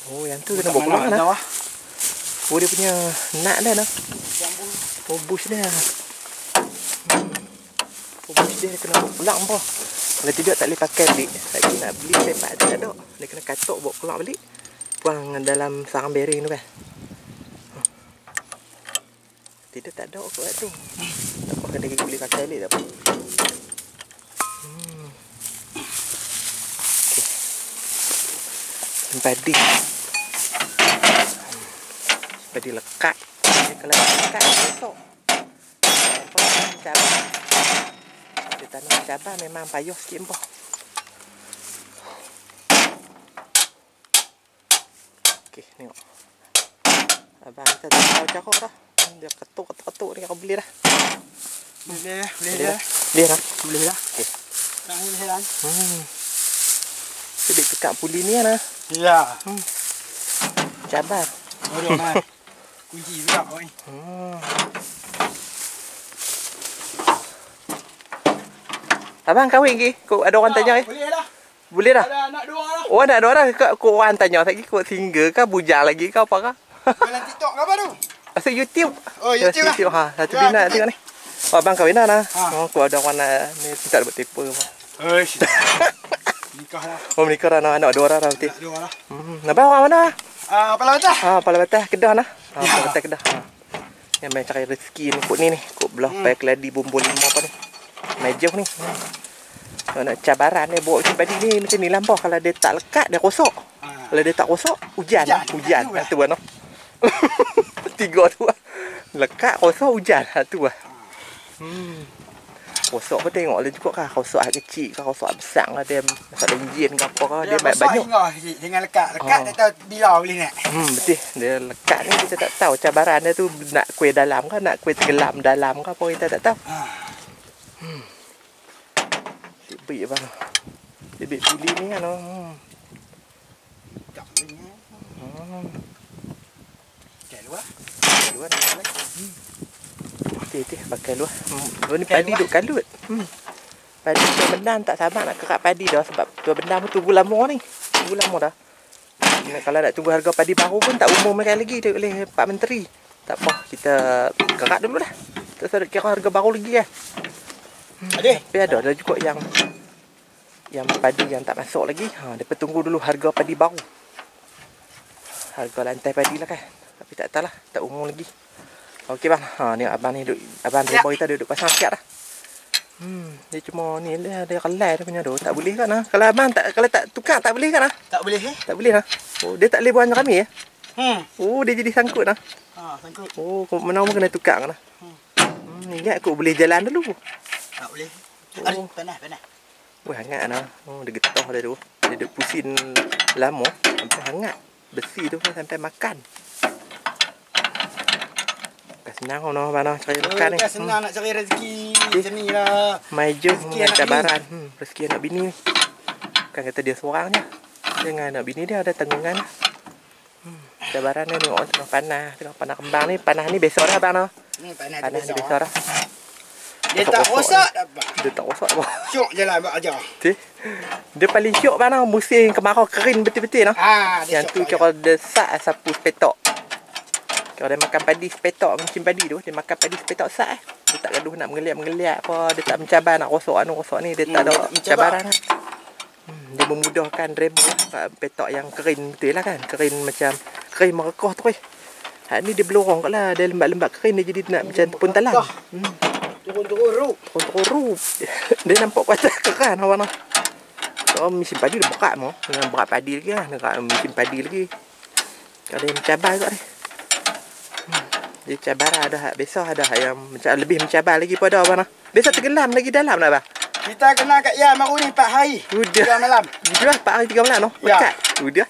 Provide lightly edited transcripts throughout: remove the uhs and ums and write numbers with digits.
Oh, yang tu kena bawa pulang lah. Oh, dia punya nak dah nah. Oh, bush dia. Oh, bush dia kena bawa pulang apa. Kalau tidak tak boleh pakai balik. Lagi nak beli sepak tak ada. Dia kena katok bawa pulang balik. Buang dalam sarang bearing tu kan. Tidak tak ada kot tu. Tak apa, kena boleh pakai balik tak apa. Okay. Padi. Padi lekat. Kalau lekat besok. Apa cabai. Dia tanam cabai memang payah sikit empah. Okey, tengok. Abang kita dah tahu cakap dah. Dia ketuk ni aku beli dah. Boleh dah. Boleh dah. Boleh dah. Okey. Dah ni dah. Sedih tekak puli ni lah. Ya. Cabar. Aduh, nah. Kunci juga kau ni. Abang kahwin lagi? Kau ada orang tanya ke? Boleh dah. Boleh dah? Ada anak 2 dah. Oh, anak 2 dah. Kau orang tanya lagi kau single ke bujang lagi ke apa ke? Dalam TikTok ke apa tu? Masuk YouTube. Oh, YouTube lah. Ha, satu bina tengok ni. Oh, abang kahwin dah. Oh, kau ada orang ni tak ada buat tipu apa. Oish. Nikah dah. Oh, menikah dah anak 2 dah berarti. Anak 2 dah. Abang orang mana? Pala Batah. Pala Batah Kedah nah. Pala Batah Kedah. Yang main cari rezeki ni kot ni. Kot belah pai keladi bumbul 5 apa ni. Meja ni. Nak cabaran ni bawa padi ni macam ni lampau. Kalau dia tak lekat dia rosak. Kalau dia tak rosak hujan. Tu kan. 3 tu. Lekat rosak hujan tu lah. Rosak pun tengok lah juga kan. Rosak kecil kan, rosak besar lah dia. Rosak enjin ke apa kan. Dia banyak. Dengan lekat. Lekat tak tahu bila boleh nak. Betul. Dia lekat ni kita tak tahu cabaran dia tu nak kuih dalam ke, nak kuih tenggelam dalam ke apa kita tak tahu. Baik bang. Bibit puli ni kan. Tak boleh. Pakai luar. Luar ni. Okey, pakai luar. Ni padi duk kalut. Padi tu bendam tak sabar nak kerak padi dah sebab tu bendam tu tunggu lama ni. Tunggu lama dah. Kalau nak tunggu harga padi baru pun tak umumkan lagi dia oleh Pak Menteri. Tak apa, kita kerak dulu dah. Terus ada kira harga baru lagi kan. Tapi ada juga yang padi yang tak masuk lagi. Dia tunggu dulu harga padi baru. Harga lantai padi lah kan. Tapi tak tahu lah, tak umum lagi. Okey bang. Ni abang ni duduk, abang drama kita duduk pasang siap dah. Dia cuma ni dia kelai dia punya tu. Tak boleh kan? Kalau abang kalau tak tukar tak boleh kan? Tak boleh Tak boleh lah. Oh, dia tak boleh buang kami ya? Oh, dia jadi sangkut dah. Sangkut. Oh, mana pun kena tukar kan? Ingat aku boleh jalan dulu. Tak boleh. Panas. Wah, hangat lah. Oh, dia getah dia tu. Dia duduk pusing lama. Sampai hangat. Besi tu sampai makan. Bukan senang mana cari makan ni. Bukan senang nak cari rezeki. Macam ni lah. Maiju cabaran. Rezeki anak bini ni. Bukan kata dia seorang je. Dengan anak bini dia ada tanggungan lah. Cabaran ni tengok tengah panas kembang ni. Panas ni besok dah abang. Panas ni besok dah. Dia tak rosak dapat. Dia tak rosak apa. Syok je lah buat aja. Dia paling syok mana musim kemarau kering betul-betul noh. Yang tu kira desak sapu sepetok. Kira dia makan padi sepetok musim padi tu, dia makan padi sepetok sak Dia tak gaduh nak menggeliat apa, dia tak mencabar nak rosak rosak ni, dia tak ada cabaran. Dia memudahkan remo petok yang kering betul lah kan. Kering macam kering merekah tu Hak ni dia belorong kat lah, dia lembab-lembab kering dia jadi nak macam tepung talang. Turun-turun rup. Dia nampak kuasa keran awak noh. So mesin padi dia berat mo. Dengan berat padi lagi lah. Dengan mesin padi lagi. Kalau dia mencabar kat ni. Dia cabar ada hak besar, ada hak yang lebih mencabar lagi pada awak noh. Biasa tenggelam lagi dalam nak abang. Kita kena kat Yan baru ni 4 hari. 3 malam. Sudah 4 hari 3 malam noh. Pecat. Sudah.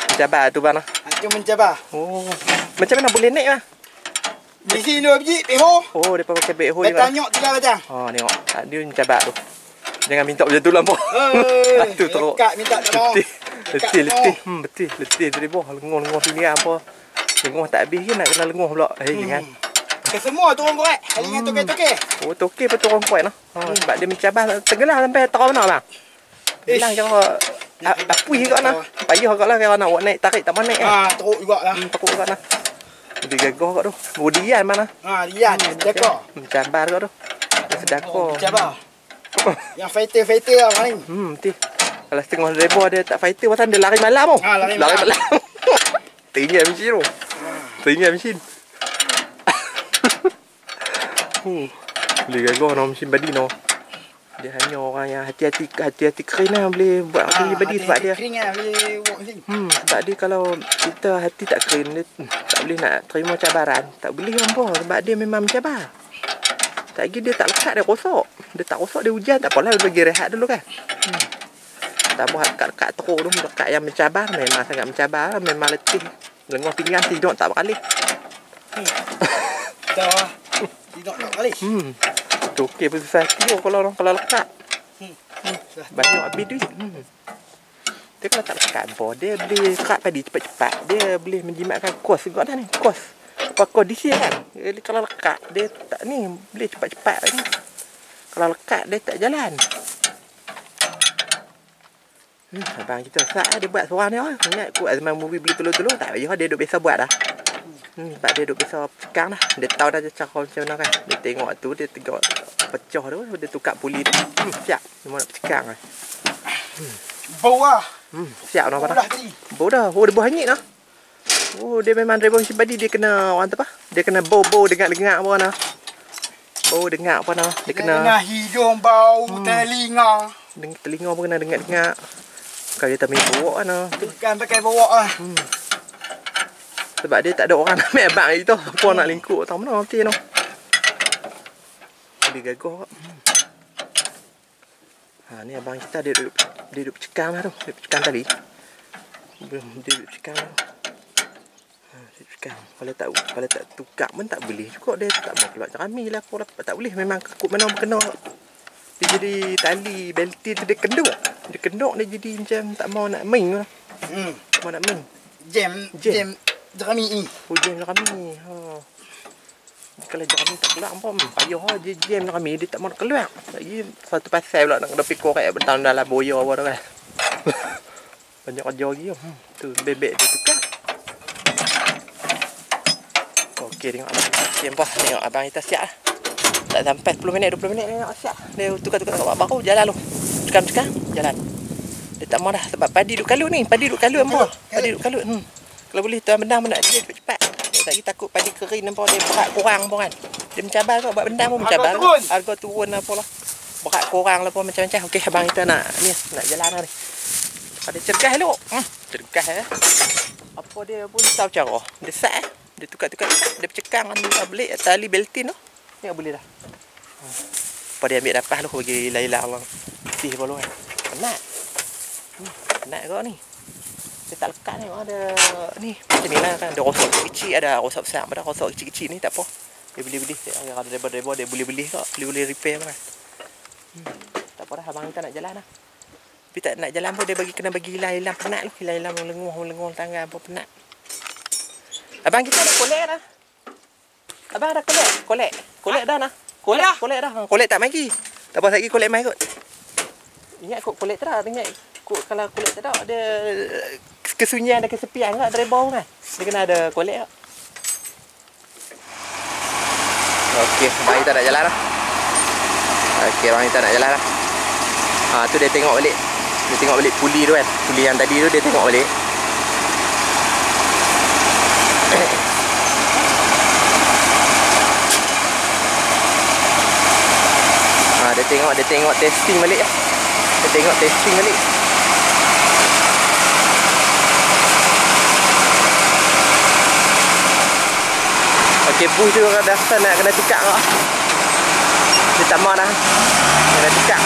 Mencabar tu bang noh. Itu mencabar. Oh. Macam mana boleh naik bang? Di sini 2 biji beho. Oh, depa pakai beho juga. Betanyok 3 batang. Tengok. Dia mencabar tu. Jangan minta macam tu lah mo. Tu teruk. Dekat minta tak mau. Betul. Betul. Dari bawah lenguh sini apa. Lenguh tak habis ke nak kena lenguh pula. Jangan. Kesemua turun korek. Kali dengan tokek-tokek. Oh, tokek pun turun korek noh. Sebab dia mencabar tenggelam sampai tahu mana bang. Tenggelam kira Apui kat nah. Payah kat lah kalau nak buat naik tarik tak manik kan. Teruk jugalah. Takut kat nah. Dia gagah kat tu. Budian mana? Dian, sedekah. Cabar kat tu. Sedekah. Cabar. Yang fighter lah paling. Betul. Kalau setengah ribu dia tak fighter pasal dia lari malam tu. Lari malam. Teringat mesin tu. Teringat mesin. Boleh gagah no mesin badi no. Dia hanya orang yang hati-hati kering lah boleh buat badi sebab dia. Kering lah boleh buat mesin. Sebab dia kalau kita hati tak kering dia tak boleh nak terima cabaran. Tak boleh apa sebab dia memang mencabar. Tak lagi dia tak lekat dia rosak. Dia tak rosak dia hujan tak apalah dia bagi rehat dulu kan. Tak buat lekat teruk tu lekat yang mencabar memang sangat mencabar memang letih. Lengah pinggan tidur tak berkali. Dah. Tidur tak berkali. Tu okey pun susah hati kalau lekat. Banyak habis duit. Dia kalau tak lekat apa dia boleh lekat padi cepat-cepat. Dia boleh menjimatkan kos juga dah ni. Kos. Apa kondisi kan. Jadi kalau lekat dia tak ni boleh cepat-cepat ni. Kalau lekat dia tak jalan. Abang kita saat dia buat seorang ni ingat aku zaman movie beli telur-telur tak payah dia duk biasa buat dah. Sebab dia duk biasa cekang dah. Dia tahu dah cara macam mana kan. Dia tengok tu dia tengok pecah tu dia tukar puli tu. Siap cuma nak cekang kan. Bau lah. Siap nak apa dah. Bau dah. Oh dia bau hanyut dah. Oh dia memang driver mesin badi dia kena orang tu apa? Dia kena bau dengar-dengar apa nah. Bau dengar apa nah. Dia kena hidung bau telinga. Telinga pun kena dengar-dengar. Kalau dia tak main bawa kan bukan pakai bawa lah. Sebab dia tak ada orang nak ambil abang itu. Apa nak lingkup tak mana nanti tu. Dia gagah. Ni abang kita dia duduk cekang lah tu. Dia cekang tali. Dia duduk cekang. Dia cekang. Kalau tak tukar pun tak boleh juga. Dia tak mau keluar cerami lah. Tak boleh. Memang kekut mana kena. Dia jadi tali belti tu dia kenduk. Dia kenduk dia jadi macam tak mau nak main lah. Mau nak main. Jam jerami ni. Jam jerami. Kalau jerami tak keluar pun payah je jam jerami dia tak mau nak keluar. Lagi satu pasal pula nak kena pergi korek bentang dalam boya apa tu kan. Banyak kerja lagi tu bebek dia tukar. Okey tengok abang kita siap apa. Tengok abang kita siap lah. Tak sampai 10 minit 20 minit dia nak siap. Dia tukar-tukar baru jalan lu. Cekam jalan. Dia tak mau dah sebab padi duk kalut ni. Padi duk kalut apa? Padi duk kalut. Kalau boleh tuan benda pun nak dia cepat-cepat. Dia tak takut padi kering apa dia berat kurang pun kan. Dia mencabar kau buat benda pun mencabar. Harga turun apa lah. Berat kurang lah pun macam-macam. Okey abang kita nak jalan dah ni. Pada cergah lu. Cergah Apa dia pun tahu cara. Dia sat dia tukar-tukar dia bercekang dengan belik tali beltin tu. Ni boleh dah. Apa dia ambil dapat lu bagi Laila Allah. Putih apa lu kan. Penat. Penat kau ni. Dia tak lekat ni ada ni. Macam ni lah kan. Ada rosak kecil ada rosak besar. Ada rosak kecil-kecil ni tak apa. Dia beli-beli. Dia ada driver dia beli-beli kau. Beli-beli repair kan. Tak apa dah abang kita nak jalan lah. Tapi tak nak jalan pun dia kena bagi hilang penat lu. Hilang melenguh tangga apa penat. Abang kita dah kolek dah. Abang dah kolek dah nah. Kolek dah. Kolek tak mai lagi. Tak apa lagi kolek mai kot. Ingat kok kolek tak ingat kok kalau kolek tak ada kesunyian dan kesepian enggak driver kan. Dia kena ada kolek tak. Okey, abang kita nak jalan dah. Okey, abang kita nak jalan dah. Tu dia tengok balik. Dia tengok balik puli tu kan. Puli yang tadi tu dia tengok balik. Dia tengok testing balik lah. Dia tengok testing balik. Okey, bus tu dah nak kena tukar kau. Dia tak mau dah. Kena tukar.